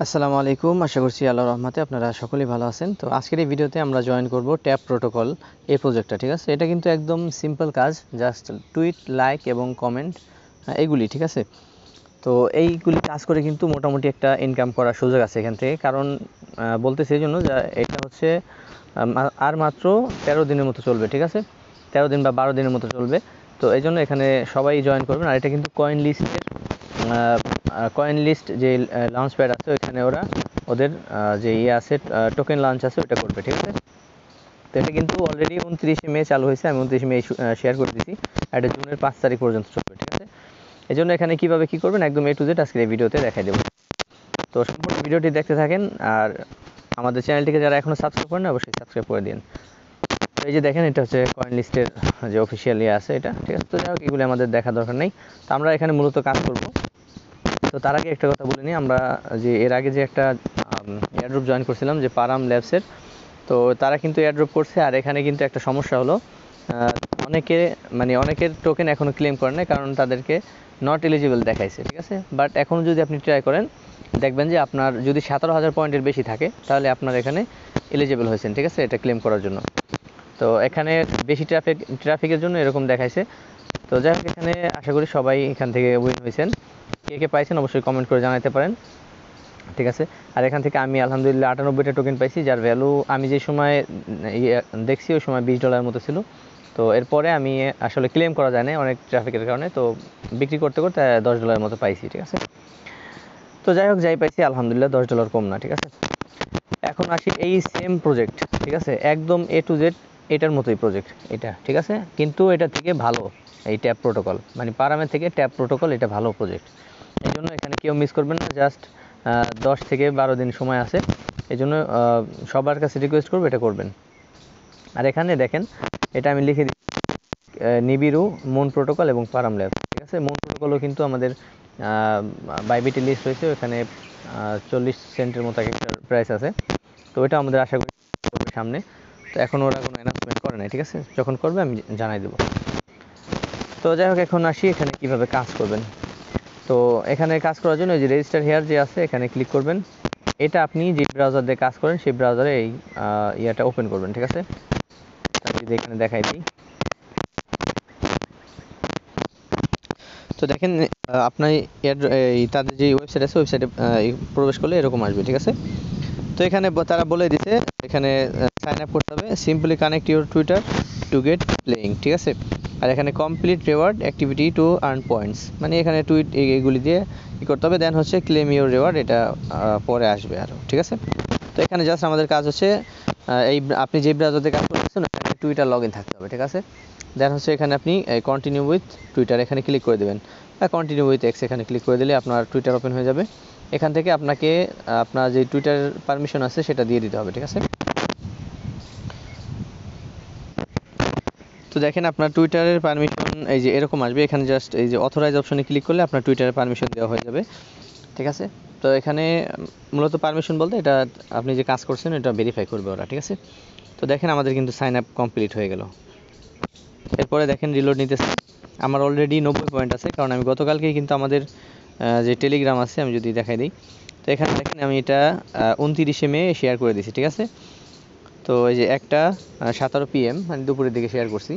আসসালামু আলাইকুম, আশা করছি আল্লাহর রহমতে আপনারা সকলেই ভালো আছেন। তো আজকের এই ভিডিওতে আমরা জয়েন করব ট্যাপ প্রোটোকল এই প্রজেক্টটা, ঠিক আছে। এটা কিন্তু একদম সিম্পল কাজ, জাস্ট টুইট, লাইক এবং কমেন্ট এগুলি, ঠিক আছে। তো এইগুলি কাজ করে কিন্তু মোটামুটি একটা ইনকাম করার সুযোগ আছে এখান থেকে। কারণ বলতেছি এই জন্য যে এটা হচ্ছে আর মাত্র 13 দিনের মতো চলবে, ঠিক আছে। 13 দিন বা 12 দিনের মতো চলবে। তো এই জন্য এখানে সবাই জয়েন করবেন। আর এটা কিন্তু কয়েন লিস্ট যে লঞ্চ প্যাড আছে ওইখানে ওদের যে আছে টোকেন লঞ্চ আছে ওটা করবে, ঠিক আছে। তো এটা কিন্তু অলরেডি 29 মে চালু হয়েছে, আমি 29 মে শেয়ার করে দিয়েছি। এটা জুনের 5 তারিখ পর্যন্ত চলবে, ঠিক আছে। এই জন্য এখানে কীভাবে কী করবেন একদম A to Z আজকের এই ভিডিওতে দেখাই দেবো। তো সম্পূর্ণ ভিডিওটি দেখতে থাকেন। আর আমাদের চ্যানেলটিকে যারা এখনও সাবস্ক্রাইব করেন অবশ্যই সাবস্ক্রাইব করে দিন। তো এই যে দেখেন, এটা হচ্ছে কয়েন লিস্টের যে অফিসিয়াল আছে এটা, ঠিক আছে। তো যাই হোক, এগুলো আমাদের দেখা দরকার নেই। তো আমরা এখানে মূলত কাজ করব। তো তার আগে একটা কথা বলে নিই, আমরা যে এর আগে যে একটা এয়ারড্রপ জয়েন করছিলাম যে পারাম ল্যাবসের, তো তারা কিন্তু এয়ারড্রপ করছে। আর এখানে কিন্তু একটা সমস্যা হলো, অনেকের টোকেন এখনও ক্লেম করে না, কারণ তাদেরকে নট এলিজিবল দেখাইছে, ঠিক আছে। বাট এখন যদি আপনি ট্রাই করেন দেখবেন যে আপনার যদি 17,000 পয়েন্টের বেশি থাকে তাহলে আপনার এখানে এলিজিবল হয়েছেন, ঠিক আছে, এটা ক্লেম করার জন্য। তো এখানে বেশি ট্রাফিকের জন্য এরকম দেখাইছে। তো যাই হোক, এখানে আশা করি সবাই এখান থেকে উইন হয়েছেন। কে কে পাইছেন অবশ্যই কমেন্ট করে জানাতে পারেন, ঠিক আছে। আর এখান থেকে আমি আলহামদুলিল্লাহ 98টা টোকেন পাইছি, যার ভ্যালু আমি যে সময় দেখছি ওই সময় $20 মতো ছিল। তো এরপরে আমি আসলে ক্লেম করা যায় না অনেক ট্রাফিকের কারণে, তো বিক্রি করতে করতে $10 মতো পাইছি, ঠিক আছে। তো যাই হোক, যাই পাইছি আলহামদুলিল্লাহ, $10 কম না, ঠিক আছে। এখন আসি এই সেম প্রজেক্ট, ঠিক আছে, একদম A to Z এটার মতোই প্রজেক্ট এটা, ঠিক আছে। কিন্তু এটা থেকে ভালো এই ট্যাপ প্রোটোকল, মানে পারামের থেকে ট্যাপ প্রোটোকল এটা ভালো প্রজেক্ট। এই জন্য এখানে কেউ মিস করবেন না। জাস্ট 10 থেকে 12 দিন সময় আছে। এই জন্য সবার কাছে রিকোয়েস্ট করবো এটা করবেন। আর এখানে দেখেন, এটা আমি লিখে দিই নিবিড়ু, মুন প্রোটোকল এবং পারাম ল্যাব, ঠিক আছে। মুন প্রোটোকলও কিন্তু আমাদের বাইবিটি লিস্ট হয়েছে, ওখানে 40 সেন্টের মতো একটা প্রাইস আছে। তো এটা আমাদের আশা করি সামনে। তো এখন ওরা কোনো অ্যানাউন্সমেন্ট করে নাই, ঠিক আছে। যখন করবে আমি জানাই দেবো। তো যাই হোক, এখন আসি এখানে কিভাবে কাজ করবেন। তো এখানে কাজ করার জন্য যে রেজিস্টার হেয়ার যে আছে এখানে ক্লিক করবেন। এটা আপনি যে ব্রাউজার দিয়ে কাজ করেন সেই ব্রাউজারে এই ইয়াটা ওপেন করবেন, ঠিক আছে। আমি যদি এখানে দেখাই দিই, তো দেখেন আপনার তাদের যে ওয়েবসাইট আছে ওয়েবসাইটে প্রবেশ করলে এরকম আসবে, ঠিক আছে। তো এখানে তারা বলে দিছে এখানে সাইন আপ করতে হবে, simply connect your Twitter to get playing, ঠিক আছে। আর এখানে complete reward activity to earn points, মানে এখানে টুইট এগুলি দিয়ে কী করতে হবে। দেন হচ্ছে ক্লেম ইউর রিওয়ার্ড, এটা পরে আসবে আরও, ঠিক আছে। তো এখানে জাস্ট আমাদের কাজ হচ্ছে এই আপনি যে ব্রাউজারে কাজ করতেছেন ওখানে টুইটার লগ ইন থাকতে হবে, ঠিক আছে। দেন হচ্ছে এখানে আপনি কন্টিনিউ উইথ টুইটার এখানে ক্লিক করে দেবেন, বা কন্টিনিউ উইথ এক্স এখানে ক্লিক করে দিলে আপনার টুইটার ওপেন হয়ে যাবে। এখান থেকে আপনাকে আপনার যে টুইটার পারমিশন আছে সেটা দিয়ে দিতে হবে, ঠিক আছে। তো দেখেন আপনার টুইটারের পারমিশন এই যে এরকম আসবে। এখানে জাস্ট এই যে অথরাইজ অপশনে ক্লিক করলে আপনার টুইটারের পারমিশন দেওয়া হয়ে যাবে, ঠিক আছে। তো এখানে মূলত পারমিশন বলতে এটা আপনি যে কাজ করছেন এটা ভেরিফাই করবে ওরা, ঠিক আছে। তো দেখেন আমাদের কিন্তু সাইন আপ কমপ্লিট হয়ে গেল। এরপরে দেখেন রিলোড নিতেছে। আমার অলরেডি 90 পয়েন্ট আছে, কারণ আমি গতকালকেই কিন্তু আমাদের যে টেলিগ্রাম আছে আমি যদি দেখাই দিই, তো এখানে দেখেন আমি এটা 29 মে শেয়ার করে দিয়েছি, ঠিক আছে। তো এই যে একটা 17 PM মানে দুপুরের দিকে শেয়ার করছি।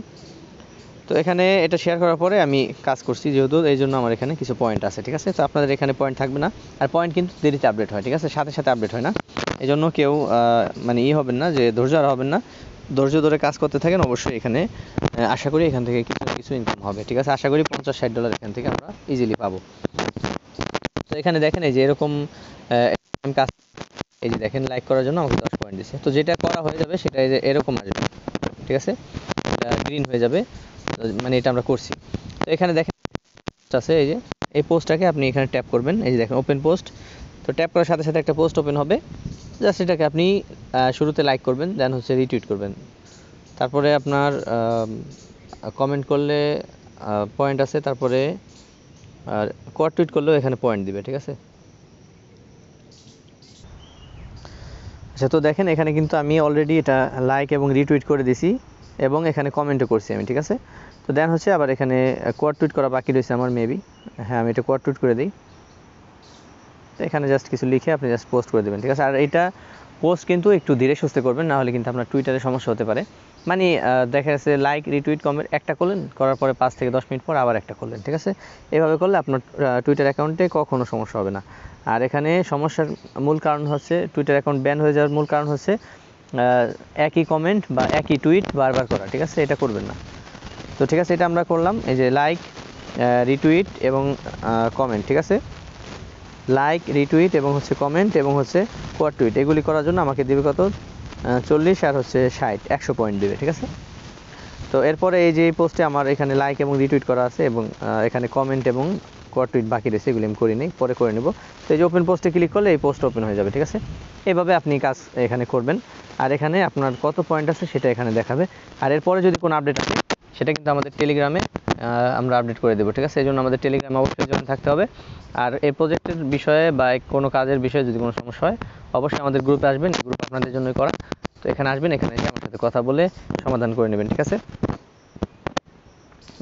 তো এখানে এটা শেয়ার করার পরে আমি কাজ করছি যেহেতু, এই জন্য আমার এখানে কিছু পয়েন্ট আছে, ঠিক আছে। তো আপনাদের এখানে পয়েন্ট থাকবে না। আর পয়েন্ট কিন্তু দেরিতে আপডেট হয়, ঠিক আছে, সাথে সাথে আপডেট হয় না। এই জন্য কেউ হবেন না, যে ধৈর্য আর হবেন না। ধৈর্য ধরে কাজ করতে থাকেন, অবশ্যই এখানে আশা করি এখান থেকে কিছু না কিছু ইনকাম হবে, ঠিক আছে। আশা করি $50-60 এখান থেকে আমরা ইজিলি পাবো। তো এখানে দেখেন এই যে এরকম কাজ, এই যে দেখেন লাইক করার জন্য আমাকে 10 পয়েন্ট দিচ্ছে। তো যেটা করা হয়ে যাবে সেটা এই যে এরকম আসবে, ঠিক আছে, এটা গ্রিন হয়ে যাবে, মানে এটা আমরা করছি। তো এখানে দেখেন আছে, এই যে এই পোস্টটাকে আপনি এখানে ট্যাপ করবেন, এই যে দেখেন ওপেন পোস্ট। তো ট্যাপ করার সাথে সাথে একটা পোস্ট ওপেন হবে। জাস্ট এটাকে আপনি শুরুতে লাইক করবেন, দেন হচ্ছে রিটুইট করবেন। তারপরে আপনার কমেন্ট করলে পয়েন্ট আছে, তারপরে আর কোয়ার টুইট করলেও এখানে পয়েন্ট দিবে, ঠিক আছে। আচ্ছা, তো দেখেন এখানে কিন্তু আমি অলরেডি এটা লাইক এবং রিটুইট করে দিছি এবং এখানে কমেন্টও করছি আমি, ঠিক আছে। তো দেন হচ্ছে আবার এখানে কোয়ার টুইট করা বাকি রয়েছে আমার মেবি। হ্যাঁ, আমি এটা কোয়ার টুইট করে দিই। তো এখানে জাস্ট কিছু লিখে আপনি জাস্ট পোস্ট করে দেবেন, ঠিক আছে। আর এটা পোস্ট কিন্তু একটু ধীরে সুস্থে করবেন, না হলে কিন্তু আপনার টুইটারে সমস্যা হতে পারে। মানে দেখা যাচ্ছে লাইক রিটুইট কমেন্ট একটা করলেন, করার পরে 5 থেকে 10 মিনিট পর আবার একটা করলেন, ঠিক আছে। এভাবে করলে আপনার টুইটার অ্যাকাউন্টে কখনো সমস্যা হবে না। আর এখানে সমস্যার মূল কারণ হচ্ছে, টুইটার অ্যাকাউন্ট ব্যান হয়ে যাওয়ার মূল কারণ হচ্ছে একই কমেন্ট বা একই টুইট বারবার করা, ঠিক আছে, এটা করবেন না। তো ঠিক আছে, এটা আমরা করলাম। এই যে লাইক, রিটুইট এবং কমেন্ট, ঠিক আছে। লাইক, রিটুইট এবং হচ্ছে কমেন্ট এবং হচ্ছে কোয়ার টুইট, এগুলি করার জন্য আমাকে দেবে কত, 40 আর হচ্ছে 60, 100 পয়েন্ট দেবে, ঠিক আছে। তো এরপরে এই যে এই পোস্টে আমার এখানে লাইক এবং রিটুইট করা আছে এবং এখানে কমেন্ট এবং কোয়ার টুইট বাকি রয়েছে, এগুলি আমি করিনি, পরে করে নেব। তো এই যে ওপেন পোস্টে ক্লিক করলে এই পোস্ট ওপেন হয়ে যাবে, ঠিক আছে। এভাবে আপনি কাজ এখানে করবেন। আর এখানে আপনার কত পয়েন্ট আছে সেটা এখানে দেখাবে। আর এরপরে যদি কোনো আপডেট আসে সেটা কিন্তু আমাদের টেলিগ্রামে আমরা আপডেট করে দেবো, ঠিক আছে। এই জন্য আমাদের টেলিগ্রামে অবশ্যই জয়েন থাকতে হবে। আর এই প্রজেক্টের বিষয়ে বা কোনো কাজের বিষয়ে যদি কোনো সমস্যা হয় অবশ্যই আমাদের গ্রুপে আসবেন, গ্রুপ আপনাদের জন্যই করা। তো এখানে আসবেন, এখানে এসে আমার সাথে কথা বলে সমাধান করে নেবেন, ঠিক আছে।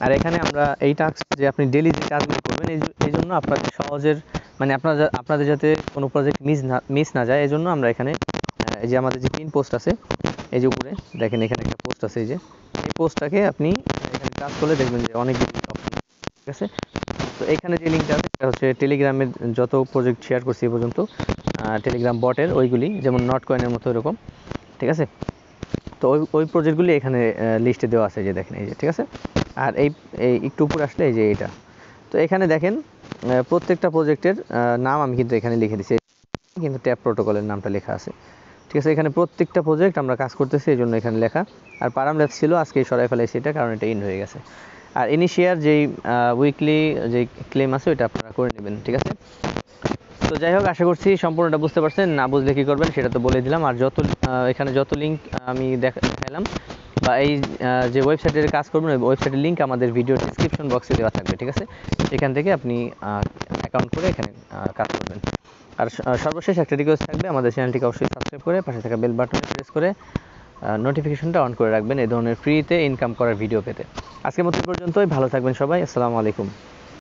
আর এখানে আমরা এই টাস্ক যে আপনি ডেইলি যে কাজগুলো করবেন এই জন্য আপনাদের সহজের মানে আপনাদের যাতে কোনো প্রজেক্ট মিস না যায়, এই জন্য আমরা এখানে এই যে আমাদের যে পিন পোস্ট আছে, এই যে উপরে দেখেন এখানে একটা পোস্ট আছে, এই যে এই পোস্টটাকে আপনি এখানে কাজ করলে দেখবেন যে অনেক অপশন, ঠিক আছে। তো এখানে যে লিঙ্কটা আছে সেটা হচ্ছে টেলিগ্রামের যত প্রজেক্ট শেয়ার করছি এ পর্যন্ত, টেলিগ্রাম বটের ওইগুলি, যেমন নট কয়েনের মতো এরকম, ঠিক আছে। তো ওই প্রজেক্টগুলি এখানে লিস্টে দেওয়া আছে, যে দেখেন এই যে, ঠিক আছে। আর এই একটু উপরে আসলে এই যে এটা, তো এখানে দেখেন প্রত্যেকটা প্রজেক্টের নাম আমি কিন্তু এখানে লিখে দিচ্ছি, কিন্তু ট্যাব প্রোটোকলের নামটা লেখা আছে, ঠিক আছে। এখানে প্রত্যেকটা প্রজেক্ট আমরা কাজ করতেছি এই জন্য এখানে লেখা। আর পারাম ল্যাবস ছিল, আজকে সরাই ফেলাইছি এটা, কারণ এটা ইন হয়ে গেছে। আর ইনিশিয়ার যেই উইকলি যে ক্লেম আছে ওইটা আপনারা করে নেবেন, ঠিক আছে। তো যাই হোক, আশা করছি সম্পূর্ণটা বুঝতে পারছেন। না বুঝলে কী করবেন সেটা তো বলে দিলাম। আর এখানে যত লিঙ্ক আমি দেখালাম বা এই যে ওয়েবসাইটের কাজ করবেন, ওই ওয়েবসাইটের লিঙ্ক আমাদের ভিডিও ডিসক্রিপশন বক্সে দেওয়া থাকবে, ঠিক আছে। এখান থেকে আপনি অ্যাকাউন্ট করে এখানে কাজ করবেন। আর সর্বশেষ একটা রিকোয়েস্ট থাকবে, আমাদের চ্যানেলটিকে অবশ্যই সাবস্ক্রাইব করে পাশে থাকা বেল বাটনে প্রেস করে নোটিফিকেশনটা অন করে রাখবেন এই ধরনের ফ্রিতে ইনকাম করার ভিডিও পেতে। আজকের মতো পর্যন্তই, ভালো থাকবেন সবাই, আসসালামু আলাইকুম।